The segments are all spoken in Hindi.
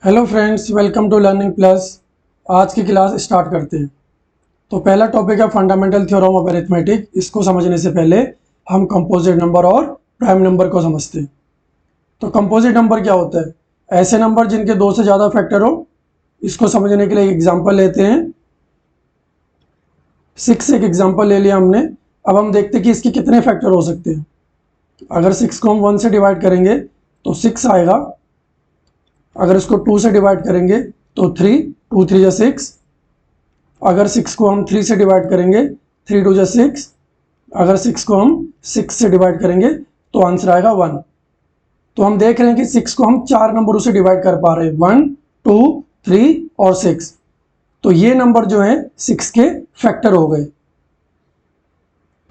Hello friends, welcome to learning plus. आज की क्लास स्टार्ट करते हैं। तो पहला टॉपिक है फंडामेंटल थ्योरम ऑफ अरिथमेटिक। इसको समझने से पहले हम कंपोजिट नंबर और प्राइम नंबर को समझते हैं। तो कंपोजिट नंबर क्या होता है? ऐसे नंबर जिनके दो से ज़्यादा फैक्टर हो। इसको समझने के लिए एक एग्जाम्पल लेते हैं। 6 एक एग्जाम्पल ले लिया हमने। अब हम देखते हैं कि इसके कितने फैक्टर हो सकते हैं। अगर 6 को हम 1 से डिवाइड करेंगे तो 6 आएगा। अगर इसको 2 से डिवाइड करेंगे तो 3, 2 3 जा 6। अगर 6 को हम 3 से डिवाइड करेंगे 3 2 जा 6। अगर 6 को हम 6 से डिवाइड करेंगे तो आंसर आएगा 1। तो हम देख रहे हैं कि 6 को हम 4 नंबरों से डिवाइड कर पा रहे हैं, 1 2 3 और 6। तो ये नंबर जो है 6 के फैक्टर हो गए।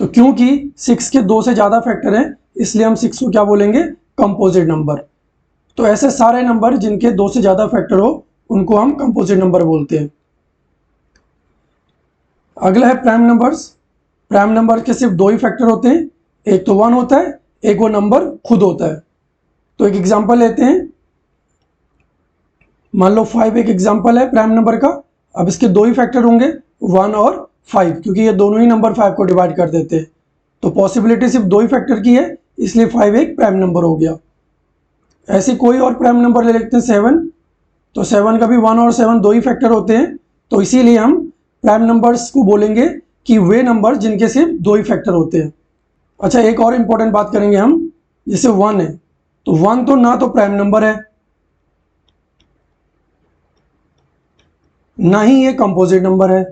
तो क्योंकि 6 के दो से ज़्यादा फैक्टर हैं, इसलिए हम 6 को क्या बोलेंगे? Composite number. तो ऐसे सारे नंबर जिनके दो से ज़्यादा फैक्टर हो उनको हम कंपोजिट नंबर बोलते हैं। अगला है प्राइम नंबर्स। प्राइम नंबर के सिर्फ दो ही फैक्टर होते हैं, एक तो 1 होता है, एक वो नंबर खुद होता है। तो एक एग्जांपल लेते हैं। मान लो 5 एक एग्जांपल है प्राइम नंबर का। अब इसके दो ही फैक्टर होंगे, 1 और 5, क्योंकि ये दोनों ही नंबर 5 को डिवाइड कर देते हैं। तो पॉसिबिलिटी सिर्फ दो ही फैक्टर की है, इसलिए 5 एक प्राइम नंबर हो गया। ऐसे कोई और प्राइम नंबर ले लेते हैं 7। तो 7 का भी 1 और 7 दो ही फैक्टर होते हैं। तो इसीलिए हम प्राइम नंबर्स को बोलेंगे कि वे नंबर जिनके सिर्फ दो ही फैक्टर होते हैं। अच्छा, एक और इंपॉर्टेंट बात करेंगे हम। जैसे 1 है, तो 1 तो ना तो प्राइम नंबर है, ना ही ये कंपोजिट नंबर है।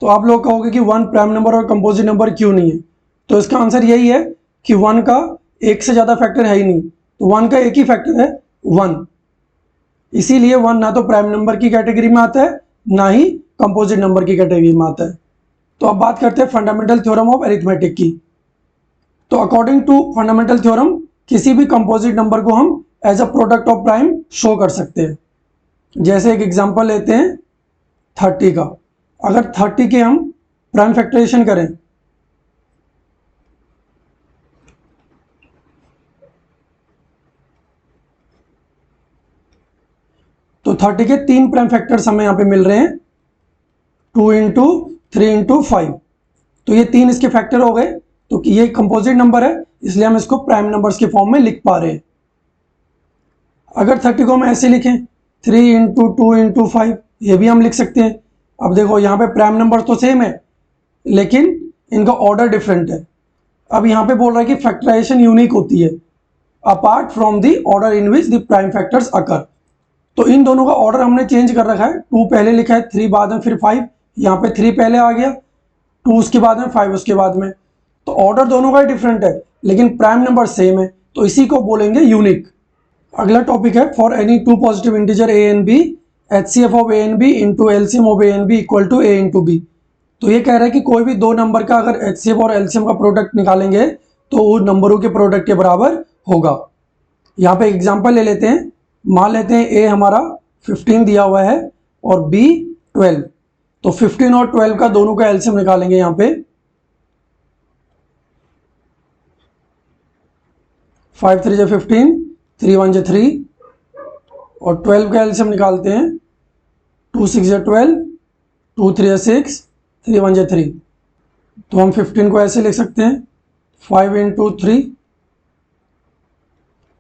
तो आप लोग कहोगे कि 1 प्राइम नंबर और कंपोजिट नंबर क्यों नहीं है? तो इसका आंसर यही है कि 1 का एक से ज़्यादा फैक्टर है ही नहीं। तो 1 का एक ही फैक्टर है, 1। इसीलिए 1 ना तो प्राइम नंबर की कैटेगरी में आता है, ना ही कंपोजिट नंबर की कैटेगरी में आता है। तो अब बात करते हैं फंडामेंटल थ्योरम ऑफ अरिथमेटिक की। तो अकॉर्डिंग टू फंडामेंटल थ्योरम, किसी भी कंपोजिट नंबर को हम as a product of prime show कर सकते हैं। जैसे एक एग्जांपल लेते हैं 30 का। अगर 30 के हम प्राइम फैक्टराइजेशन करें तो 30 के 3 प्राइम फैक्टर्स हमें यहाँ पे मिल रहे हैं, 2 इंटू 3 इंटू 5। तो ये 3 इसके फैक्टर हो गए। तो ये कंपोजिट नंबर है, इसलिए हम इसको प्राइम नंबर्स के फॉर्म में लिख पा रहे हैं। अगर 30 को हम ऐसे लिखें 3 इंटू 2 इंटू 5, ये भी हम लिख सकते हैं। अब देखो यहाँ पे प्राइम नंबर तो सेम है, लेकिन इनका ऑर्डर डिफरेंट है। अब यहाँ पे बोल रहा है कि फैक्टराइजेशन यूनिक होती है apart from the order in which the prime factors occur. तो इन दोनों का ऑर्डर हमने चेंज कर रखा है। 2 पहले लिखा है, 3 बाद में, फिर 5। यहाँ पे 3 पहले आ गया, 2 उसके बाद में, 5 उसके बाद में। तो ऑर्डर दोनों का ही डिफरेंट है, लेकिन प्राइम नंबर सेम है, तो इसी को बोलेंगे यूनिक। अगला टॉपिक है for any two positive integer A and B, HCF of A and B into LCM of A and B equal to A into B. तो ये कह रहा है कि कोई भी दो नंबर का अगर HCF और LCM का प्रोडक्ट निकालेंगे तो वो नंबरों के प्रोडक्ट के बराबर होगा। यहाँ पे एग्जांपल ले लेते हैं। मान लेते हैं ए हमारा 15 दिया हुआ है और बी 12। तो 15 और 12 का दोनों का एलसीएम निकालेंगे। यहाँ पे 5 3 जा 15, 3 1 जा 3, और 12 का एलसीएम निकालते हैं। 2 6 जा 12, 2 3 जा 6, 3 1 जा 3। तो हम 15 को ऐसे लिख सकते हैं 5 इंटू 3,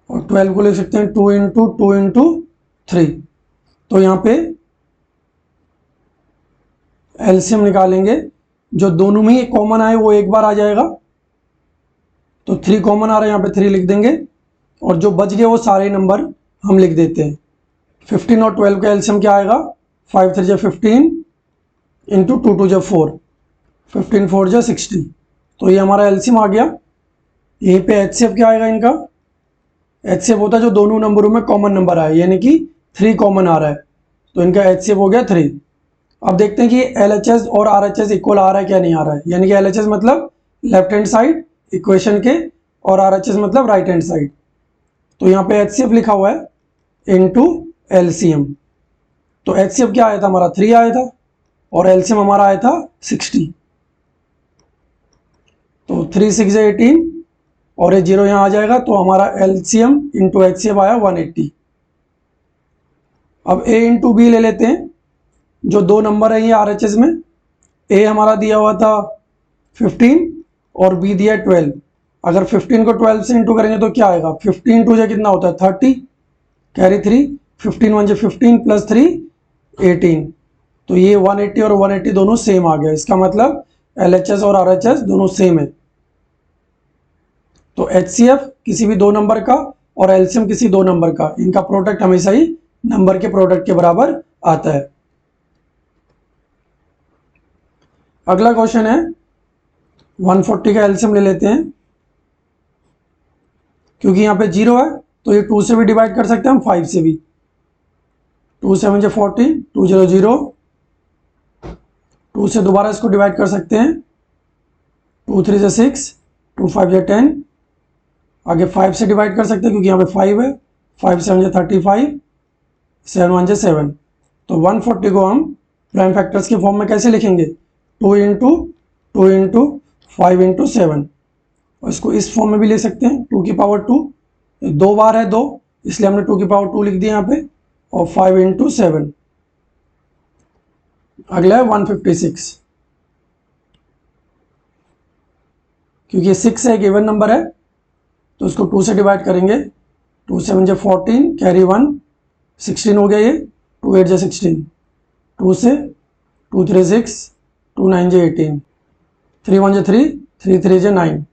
और 12 को लिख सकते हैं 2 इंटू 2 इंटू 3। तो यहाँ पे एलसीएम निकालेंगे, जो दोनों में ही कॉमन आए वो एक बार आ जाएगा। तो 3 कॉमन आ रहा है, यहाँ पे 3 लिख देंगे, और जो बच गए वो सारे नंबर हम लिख देते हैं। 15 और 12 का एलसीएम क्या आएगा? 5 3 जा 15 इंटू 2 2 जा 4, 15 4 जा 60। तो ये हमारा एलसीएम आ गया। यहीं पे HCF क्या आएगा इनका? HCF होता है जो दोनों नंबरों में कॉमन नंबर आए, यानी कि 3 कॉमन आ रहा है, तो इनका HCF हो गया 3। अब देखते हैं कि LHS और RHS इक्वल आ रहा है क्या नहीं आ रहा है। यानी कि LHS मतलब लेफ्ट हैंड साइड इक्वेशन के, और RHS मतलब राइट हैंड साइड। तो यहाँ पे HCF लिखा हुआ है इनटू LCM। तो HCF क्या आया था हमारा? 3 आया था, और LCM हमारा आया था 60। तो 3 6 18, और ये 0 यहाँ आ जाएगा, तो हमारा एलसीएम इंटू एचसीएफ आया 180। अब ए इंटू बी ले लेते हैं, जो दो नंबर है ये आरएचएस में। ए हमारा दिया हुआ था 15 और बी दिया 12। अगर 15 को 12 से इंटू करेंगे तो क्या आएगा, 15 टू जो कितना होता है 30, कैरी 3, 15 1 15 प्लस 3 18। तो ये 180 और 180 दोनों सेम आ गया। इसका मतलब एलएचएस और आरएचएस दोनों सेम है। तो एचसीएफ किसी भी दो नंबर का और एलसीएम किसी दो नंबर का, इनका प्रोडक्ट हमेशा ही नंबर के प्रोडक्ट के बराबर आता है। अगला क्वेश्चन है 140 का एलसीएम ले लेते हैं। क्योंकि यहाँ पे 0 है तो ये 2 से भी डिवाइड कर सकते हैं हम, 5 से भी। 2 7 जो 40, 2 0 0, 2 से दोबारा इसको डिवाइड कर सकते हैं, 2 3 से 6, 2 5 जो 10। आगे 5 से डिवाइड कर सकते हैं क्योंकि यहाँ पे 5 है, 5 7 जो 35, 7 1 जो 7। तो 140 को हम प्राइम फैक्टर्स के फॉर्म में कैसे लिखेंगे, 2 इंटू 2 इंटू 5 इंटू 7। और इसको इस फॉर्म में भी ले सकते हैं, 2 की पावर 2, 2 बार है 2, इसलिए हमने 2 की पावर 2 लिख दिया यहाँ पे, और 5 इंटू 7। अगला है 156। क्योंकि 6 है, एक इवन नंबर है, तो इसको 2 से डिवाइड करेंगे, 2 7 जो 14, कैरी 1, 16 हो गया ये, 2 8 जो 16, 2 से 2 3 6, 2 9 जो 18, 3 1 जो 3, 3 3 जो 9,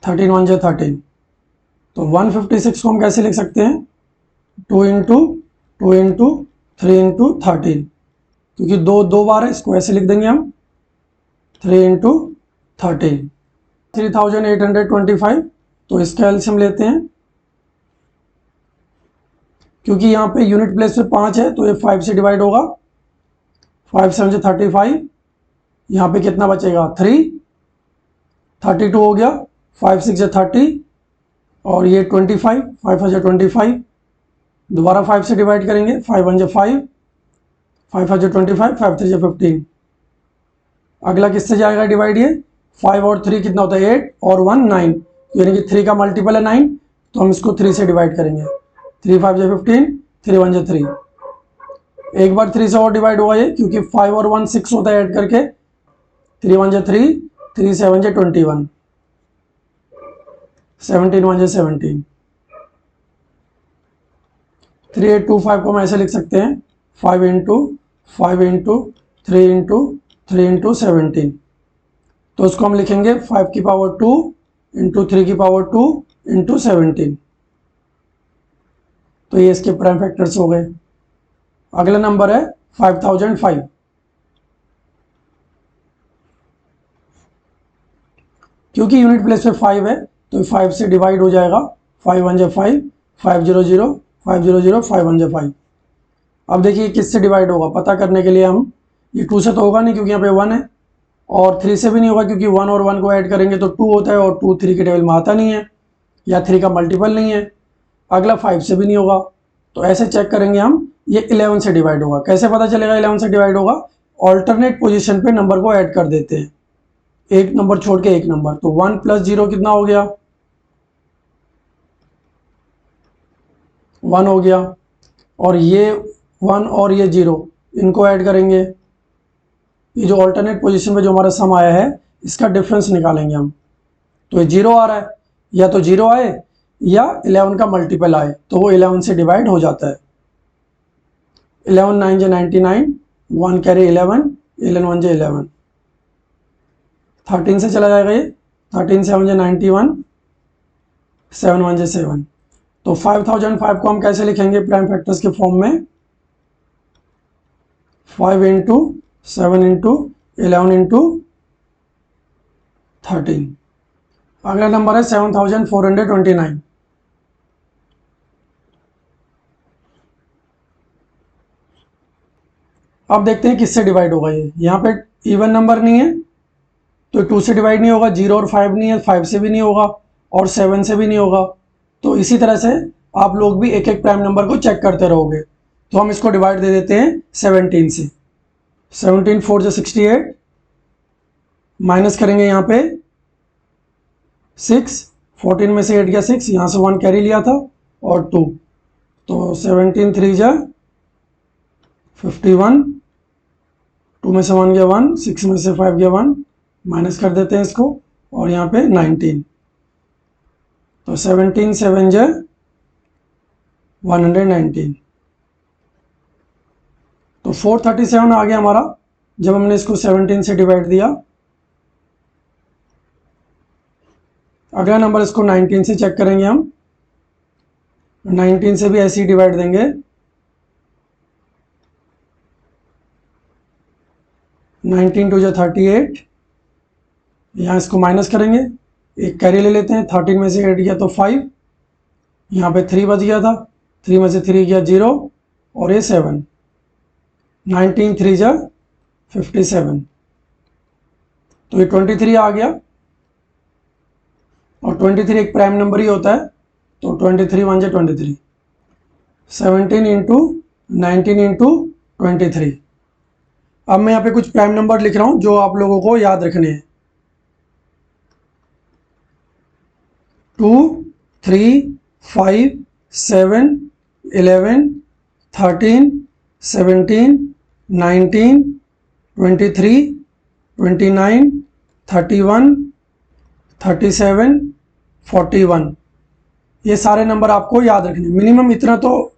13 1 जो 13। तो 156 को हम कैसे लिख सकते हैं, 2 इंटू 2 इंटू 3 इंटू 13। क्योंकि दो बार है, इसको ऐसे लिख देंगे हम, 3 इंटू 13, 3825। तो इसका एलसीएम लेते हैं। क्योंकि यहाँ पे यूनिट प्लेस पे 5 है तो ये 5 से डिवाइड होगा, 5 7 जो 35, यहाँ पे कितना बचेगा 3, 32 हो गया, 5 6 जो 30, और ये 25, 5 जो 25, दोबारा 5 से डिवाइड करेंगे, 5 1 जो 5, 5 जो 25, 5 3 जो 15। अगला किससे जाएगा डिवाइड, ये 5 और 3 कितना होता है 8 और 1 9, यानी कि 3 का मल्टीपल है 9, तो हम इसको 3 से डिवाइड करेंगे, 3 5 जो 15, 3 1 जो 3। एक बार 3 से और डिवाइड हुआ ये, क्योंकि 5 और 1 6 होता है ऐड करके, 3 1 जो 3, 3 7 जो 21, 17 1 जो 17। 3 8 2 5 को हम ऐसे लिख सकते हैं, 5 इंटू 5 इंटू 3 इंटू 3 इंटू 17। तो उसको हम लिखेंगे 5 की पावर 2 इंटू 3 की पावर 2 इंटू 17। तो ये इसके प्राइम फैक्टर्स हो गए। अगला नंबर है 5005। क्योंकि यूनिट प्लेस पे 5 है तो 5 से डिवाइड हो जाएगा, 5 1 जो 5, 5 0 0, 5 0 0, 5 1 जो 5। अब देखिए किससे डिवाइड होगा, पता करने के लिए हम, ये 2 से तो होगा नहीं क्योंकि यहाँ पे 1 है, और 3 से भी नहीं होगा क्योंकि 1 और 1 को ऐड करेंगे तो 2 होता है, और 2 3 के टेबल में आता नहीं है, या 3 का मल्टीपल नहीं है। अगला 5 से भी नहीं होगा, तो ऐसे चेक करेंगे हम, ये 11 से डिवाइड होगा। कैसे पता चलेगा 11 से डिवाइड होगा, ऑल्टरनेट पोजीशन पे नंबर को ऐड कर देते हैं, एक नंबर छोड़ के एक नंबर। तो 1 प्लस 0 कितना हो गया, 1 हो गया, और ये 1 और ये 0 इनको ऐड करेंगे, ये जो ऑल्टरनेट पोजीशन पे जो हमारा सम आया है इसका डिफरेंस निकालेंगे हम। तो ये 0 आ रहा है, या तो 0 आए या 11 का मल्टीपल आए, तो वो 11 से डिवाइड हो जाता है। 11 9 जो 99, 1 कैरी 11, 11 1 जो 11। 13 से चला जाएगा ये, 13 7 जो 91, 7 1 जो 7। तो 5005 को हम कैसे लिखेंगे प्राइम फैक्टर्स के फॉर्म में, 5 इंटू 7 इंटू 11 इंटू 13। अगला नंबर है 7429। अब देखते हैं किससे डिवाइड होगा ये। यहाँ पे इवन नंबर नहीं है तो 2 से डिवाइड नहीं होगा, 0 और 5 नहीं है, 5 से भी नहीं होगा, और 7 से भी नहीं होगा। तो इसी तरह से आप लोग भी एक एक प्राइम नंबर को चेक करते रहोगे। तो हम इसको डिवाइड दे देते हैं 17 से। 17 4 जो 68, माइनस करेंगे यहाँ पे 6, 14 में से 8 गया 6, यहाँ से 1 कैरी लिया था और 2, तो 17 3 जा 51, 2 में से 1 गया 1, 6 में से 5 गया 1, माइनस कर देते हैं इसको और यहाँ पे 19, तो 17 7 जा 119, तो 437 आ गया हमारा जब हमने इसको 17 से डिवाइड दिया। अगला नंबर इसको 19 से चेक करेंगे हम, 19 से भी ऐसे ही डिवाइड देंगे, 19 टू जा 38, यहाँ इसको माइनस करेंगे, एक कैरी ले लेते हैं, 13 में से 8 गया तो 5, यहाँ पे 3 बच गया था, 3 में से 3 गया 0 और ये 7, 19 3 जा 57, तो ये 23 आ गया और 23 एक प्राइम नंबर ही होता है, तो 23 1 जा 23, 17 इंटू 19 इंटू 23। अब मैं यहाँ पे कुछ प्राइम नंबर लिख रहा हूँ जो आप लोगों को याद रखने हैं, 2 3 5 7 11 13 17 19 23 29 31 37 41, ये सारे नंबर आपको याद रखने, मिनिमम इतना तो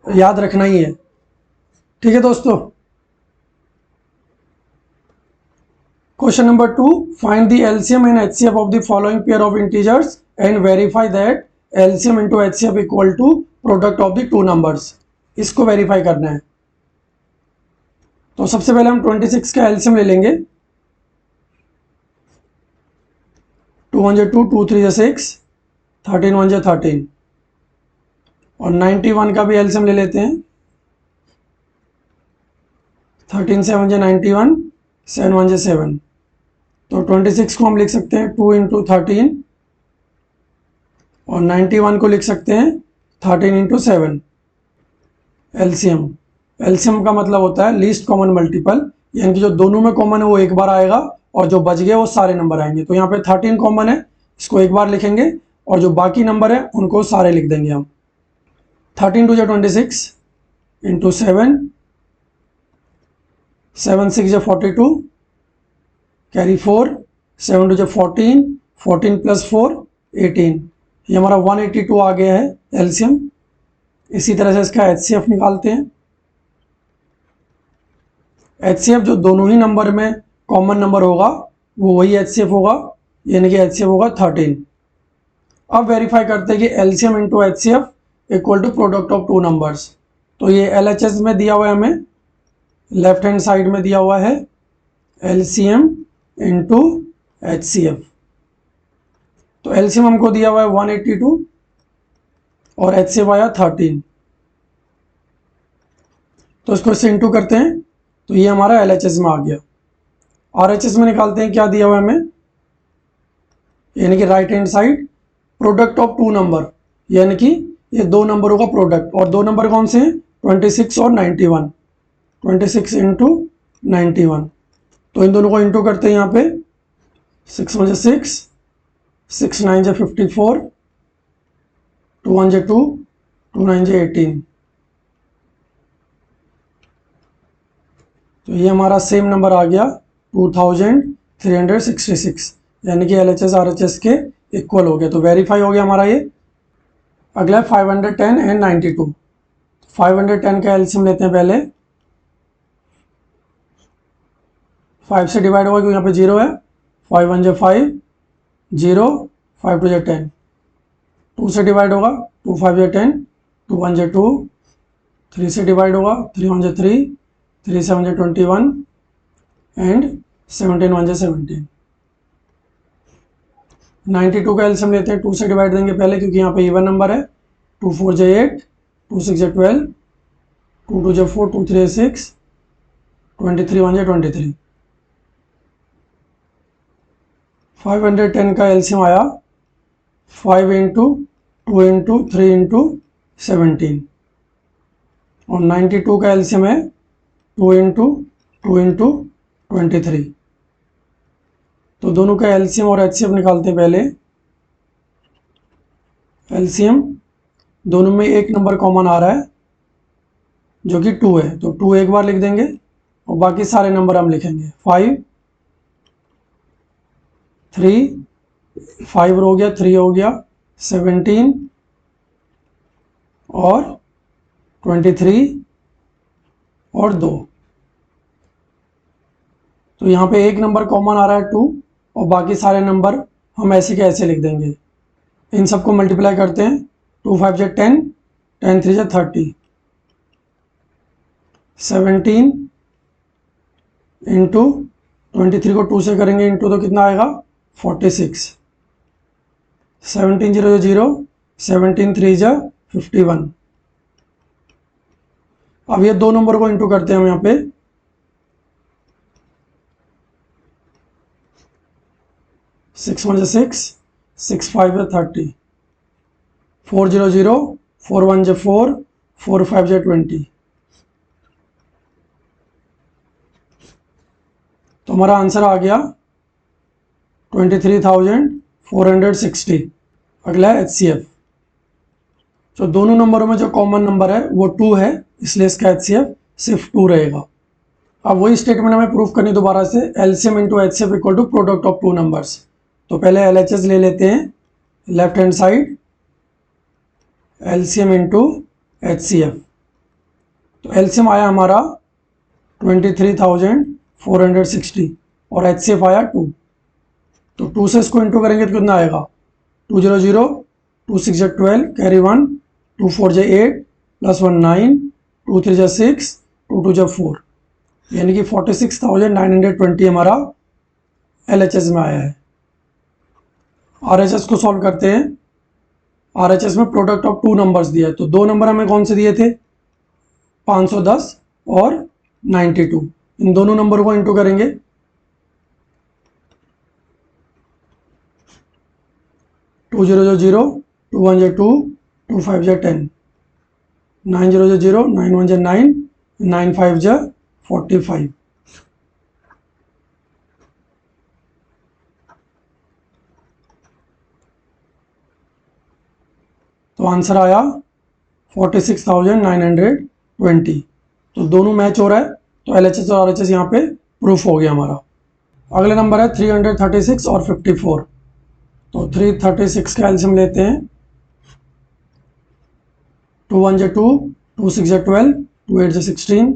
याद रखना ही है। ठीक है दोस्तों। Question number 2, find the LCM and HCF of the following pair of integers and verify that LCM into HCF equal to product of the two numbers. इसको वेरीफाई करना है। तो सबसे पहले हम 26 का एलसीएम ले लेंगे, 2 1 2, 2 3 6, 13 1 13, और 91 का भी एलसीएम ले लेते हैं, 13 7 91, 7 1 7, तो 26 को हम लिख सकते हैं 2 इंटू 13 और 91 को लिख सकते हैं 13 इंटू 7। एलसीएम, एलसीएम का मतलब होता है लीस्ट कॉमन मल्टीपल, यानी कि जो दोनों में कॉमन है वो एक बार आएगा और जो बच गए वो सारे नंबर आएंगे। तो यहाँ पे 13 कॉमन है, इसको एक बार लिखेंगे और जो बाकी नंबर है उनको सारे लिख देंगे हम। 13 2 26 इंटू 7, 7 6 42, कैरी 4, 7 2 14, 14 प्लस 4 18, ये हमारा 182 आ गया है एलसीएम। इसी तरह से इसका एचसीएफ निकालते हैं। एचसीएफ जो दोनों ही नंबर में कॉमन नंबर होगा वो वही एचसीएफ होगा, यानी कि एचसीएफ होगा 13। अब वेरीफाई करते हैं कि LCM into HCF equal to product of two numbers. तो ये एलएचएस में दिया हुआ है, हमें लेफ्ट हैंड साइड में दिया हुआ है एलसीएम इंटू एचसीएफ। तो एलसीएम हमको दिया हुआ है 182 और एचसीएफ आया 13, तो इसको इससे इंटू करते हैं तो ये हमारा एलएचएस में आ गया। आरएचएस में निकालते हैं, क्या दिया हुआ है हमें, यानी कि right hand side product of two number, यानी कि ये दो नंबरों का प्रोडक्ट, और दो नंबर कौन से हैं 26 और 91, 26 इंटू 91, तो इन दोनों को इंटू करते हैं यहाँ पे 6 1 6, 6 9 54, 2 1 2, 2 9 18, तो ये हमारा सेम नंबर आ गया 2366, यानी कि एलएचएस आरएचएस के इक्वल हो गया। तो वेरीफाई हो गया हमारा ये। अगला है 510 एंड 92। 510 का एलसीएम लेते हैं पहले, 5 से डिवाइड होगा क्योंकि यहाँ पे 0 है, 5 1 5, 0, 5 2 10, 2 से डिवाइड होगा 2 5 10, 2 1 2, 3 से डिवाइड होगा 3 1 3, 3 7 21 एंड 17 1 17। 92 का एलसीएम लेते हैं, 2 से डिवाइड देंगे पहले क्योंकि यहाँ पे इवन नंबर है, 2 4 8, 2 6 12, 2 2 4, 2 3 6, 23 1 23। 510 का एलसीएम आया 5 इंटू 2 इंटू 3 इंटू 17, और 92 का एलसीएम है 2 इंटू 2 इंटू 23। तो दोनों का एलसीएम और एचसीएफ निकालते हैं पहले। एलसीएम दोनों में एक नंबर कॉमन आ रहा है जो कि 2 है, तो 2 एक बार लिख देंगे और बाकी सारे नंबर हम लिखेंगे। 5 3 5 हो गया, 3 हो गया, 17 और 23 और 2। तो यहाँ पे एक नंबर कॉमन आ रहा है 2 और बाकी सारे नंबर हम ऐसे के ऐसे लिख देंगे। इन सबको मल्टीप्लाई करते हैं। 2 5 जा 10, 10 3 जा 30, 17 इंटू 23 को 2 से करेंगे इंटू तो कितना आएगा 46, 17 0 0, 17 3 जा 51। अब ये दो नंबर को इंटू करते हैं हम यहाँ पे। 6 1 जा 6, 6 5 जा 30, 4 0 0, 4 1 जा 4, 4 5 जा 20। तो हमारा आंसर आ गया 23,460। अगला है HCF। तो दोनों नंबरों में जो कॉमन नंबर है वो 2 है, इसलिए इसका HCF सिर्फ 2 रहेगा। अब वही स्टेटमेंट हमें प्रूफ करनी दोबारा से, LCM into HCF equal to product of 2 numbers. तो पहले LHS ले लेते हैं left hand side, LCM into HCF। तो LCM आया हमारा 23,460 और HCF आया 2। तो 2 से इसको इंटू करेंगे तो कितना आएगा 2 0 0, 2 6 जा 12, कैरी 1, 2 4 जा 8, प्लस 1 9, 2 3 जा 6, 2 2 जा 4, यानी कि 46,920 हमारा LHS में आया है। RHS को सॉल्व करते हैं। RHS में प्रोडक्ट ऑफ 2 नंबर्स दिया है, तो दो नंबर हमें कौन से दिए थे 510 और 92। इन दोनों नंबर को इंटू करेंगे। 2 0 जा 0, 2 1 जा 2, 2 5 जा 10, 9 0 जा 0, 9 1 जा 9, 9 5 जा 45। तो आंसर आया 46,920। तो दोनों मैच हो रहा है, तो LHS और RHS यहाँ पे प्रूफ हो गया हमारा। अगला नंबर है 336 और 54। तो 336 का एलसीएम लेते हैं। 2 1 जा 2, 2 6 जा 12, 2 8 जा 16,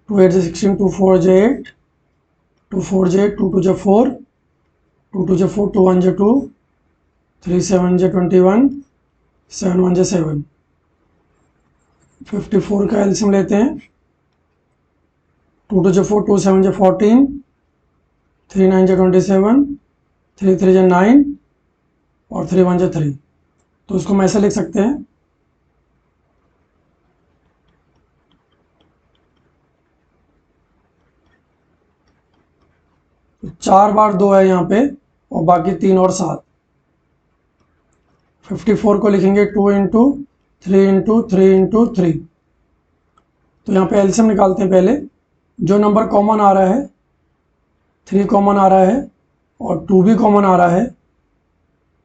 2 8 जा 16, 2 4 जा 8, 2 4 जा 8, 2 2 जा 4, 2 2 जा 4, 2 1 जा 2, 3 7 जा 21, 7 1 जा 7। 54 का एलसीएम लेते हैं। 2 2 जा 4, 2 7 जा 14, 3 9 जा 27, 3 3 जा 9 और 3 1 जा 3। तो इसको हम ऐसे लिख सकते हैं, तो 4 बार 2 है यहाँ पे और बाकी 3 और 7। 54 को लिखेंगे 2 इंटू 3 इंटू 3 इंटू 3। तो यहाँ पे एलसीएम निकालते हैं। पहले जो नंबर कॉमन आ रहा है 3 कॉमन आ रहा है और 2 भी कॉमन आ रहा है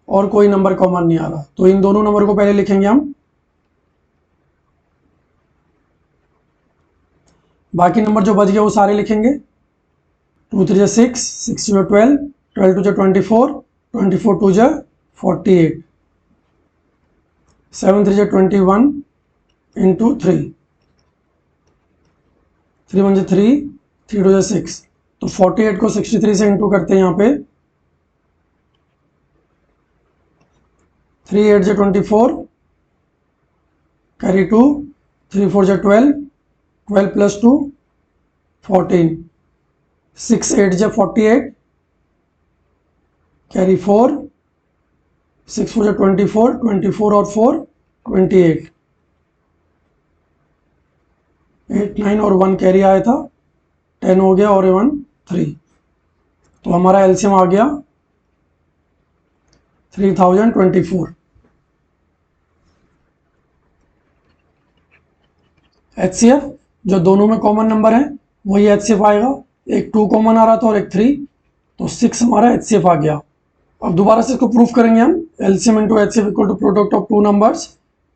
और कोई नंबर कॉमन नहीं आ रहा, तो इन दोनों नंबर को पहले लिखेंगे हम। बाकी नंबर जो बच गए वो सारे लिखेंगे। 2 3 जा 6, 6 2 जा 12, 12 2 जा 24, 24 2 जा 48, 7 3 जा 21 इंटू 3, 3 1 जा 3, 3 2 जा 6। तो 48 को 63 से इंटू करते हैं यहाँ पे। 3 8 जा 24, कैरी 2, 3 4 जा 12, 12 प्लस 2 14, 6 8 जा 48, कैरी 4, 6 4 जा 24, 24 और 4 28, 8 9 और 1 कैरी आया था, 10 हो गया और 1 3। तो हमारा एलसीएम आ गया 3024। HCF जो दोनों में कॉमन नंबर है वही HCF आएगा। एक 2 कॉमन आ रहा था और एक 3, तो 6 हमारा HCF आ गया। अब दोबारा से इसको प्रूफ करेंगे हम। LCM into HCF equal to product of two numbers.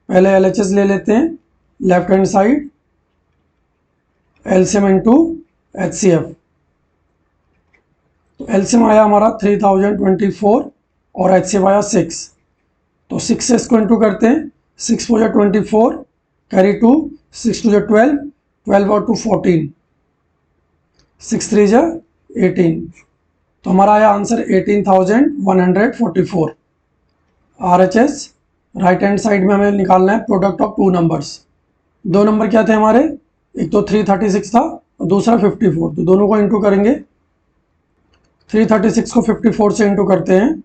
पहले एलएचएस ले लेते हैं left hand side, LCM into HCF. तो एलसीएम आया हमारा 3024 और एचसीएफ आया 6। तो 6 से इसको इंटू करते हैं, 6 4 जा 24, कैरी 2, 6 2 जा 12, 12 और 2 14, 6 3 जा 18। तो हमारा आया answer 18,144। RHS right hand side में हमें निकालना है प्रोडक्ट ऑफ टू नंबर्स। दो नंबर क्या थे हमारे, एक तो 336 था और दूसरा 54। तो दोनों को इंटू करेंगे। 336 को 54 से इंटू करते हैं,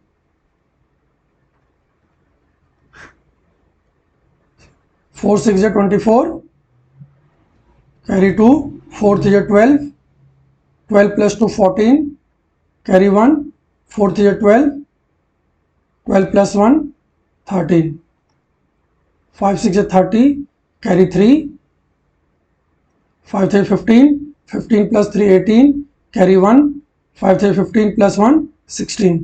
4 6 जा 24, कैरी 2, 4 3 जा 12, 12 प्लस 2 14, कैरी 1, 4 3 जा 12, 12 प्लस 1 13, 5 6 जा 30, carry 3, 5 3 15, 15 plus 3 18, carry 1, 5 3 15 plus 1 16,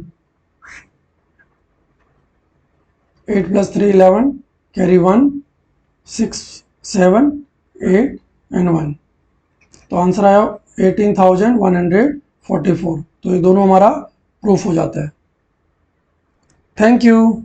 8 plus 3 11, carry 1, 6 7 8 and 1। तो आंसर आया 18,144। तो ये दोनों हमारा प्रूफ हो जाता है। Thank you.